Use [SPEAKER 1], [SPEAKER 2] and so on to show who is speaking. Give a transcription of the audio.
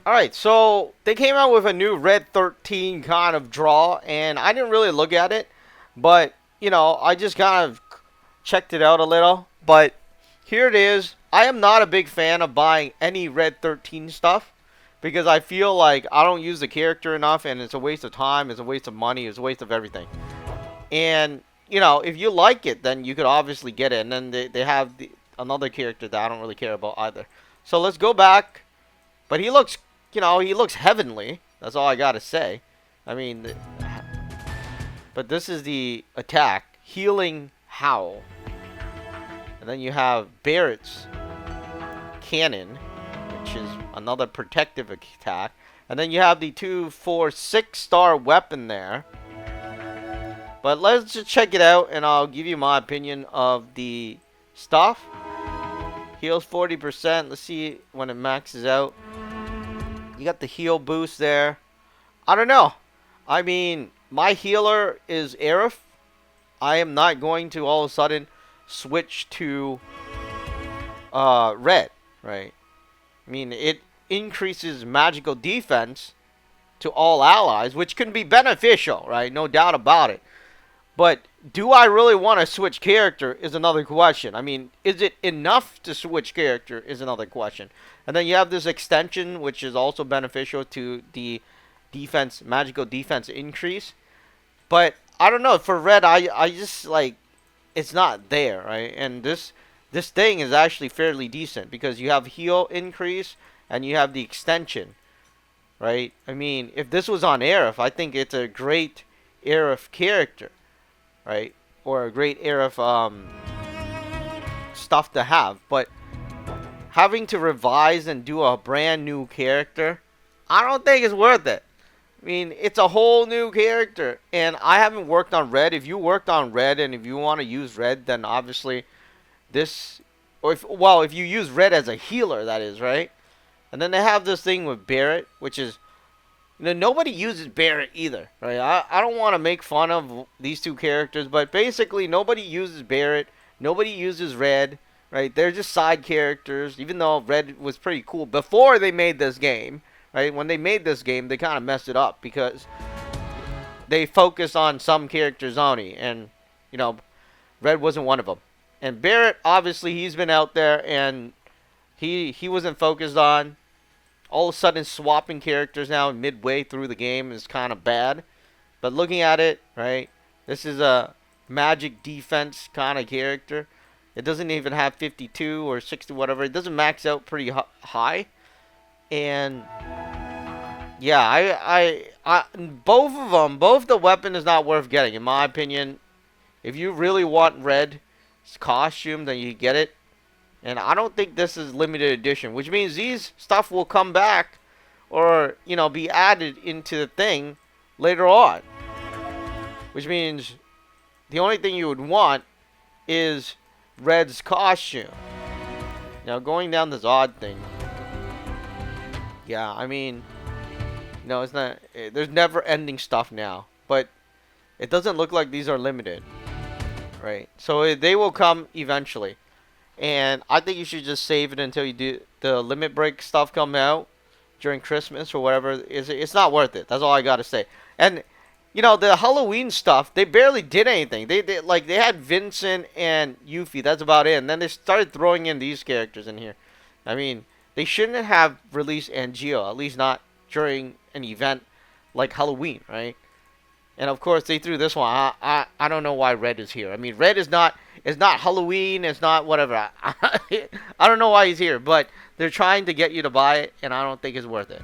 [SPEAKER 1] Alright, so they came out with a new Red 13 kind of draw, and I didn't really look at it, but, I just kind of checked it out a little. But here it is. I am not a big fan of buying any Red 13 stuff because I feel like I don't use the character enough, and it's a waste of time, it's a waste of money, it's a waste of everything. And, if you like it, then you could obviously get it, and then they have another character that I don't really care about either. So let's go back. But he looks heavenly. That's all I gotta say. I mean, but this is the attack. Healing Howl. And then you have Barrett's Cannon, which is another protective attack. And then you have the 2, 4, 6-star weapon there. But let's just check it out, and I'll give you my opinion of the stuff. Heals 40%. Let's see when it maxes out. You got the heal boost there. I don't know. I mean, my healer is Aerith. I am not going to all of a sudden switch to red, right? I mean, it increases magical defense to all allies, which can be beneficial, right? No doubt about it. But do I really want to switch character is another question. I mean, is it enough to switch character is another question. And then you have this extension, which is also beneficial to the defense, magical defense increase. But I don't know. For red, I just like, it's not there, right? And this thing is actually fairly decent because you have heal increase and you have the extension, right? I mean, if this was on Aerith, I think it's a great Aerith character, right? Or a great Aerith stuff to have. But having to revise and do a brand new character, I don't think it's worth it. I mean, it's a whole new character, and I haven't worked on red. If you worked on red and if you want to use red, then obviously this, or if you use red as a healer, that is, right? And then they have this thing with Barrett, which is, nobody uses Barrett either, right? I don't want to make fun of these two characters, but basically nobody uses Barrett, nobody uses red, right? They're just side characters, even though red was pretty cool before they made this game. Right? When they made this game, they kind of messed it up because they focused on some characters only, and Red wasn't one of them. And Barrett, obviously, he's been out there, and he wasn't focused on. All of a sudden, swapping characters now midway through the game is kind of bad. But looking at it, right, this is a magic defense kind of character. It doesn't even have 52 or 60, whatever. It doesn't max out pretty high. And yeah, I both of them, both the weapon is not worth getting, in my opinion. If you really want red costume, then you get it. And I don't think this is limited edition, which means these stuff will come back or, be added into the thing later on. Which means the only thing you would want is red's costume. Now, going down this odd thing. Yeah, I mean, no, it's not. There's never-ending stuff now, but it doesn't look like these are limited, right? So they will come eventually, and I think you should just save it until you do the limit break stuff come out during Christmas or whatever. It's not worth it. That's all I gotta say. And the Halloween stuff, they barely did anything. They had Vincent and Yuffie. That's about it. And then they started throwing in these characters in here. I mean, they shouldn't have released Angeo, at least not during an event like Halloween, right? And of course, they threw this one. I don't know why red is here. I mean, red is not Halloween. It's not whatever. I don't know why he's here, but they're trying to get you to buy it, and I don't think it's worth it.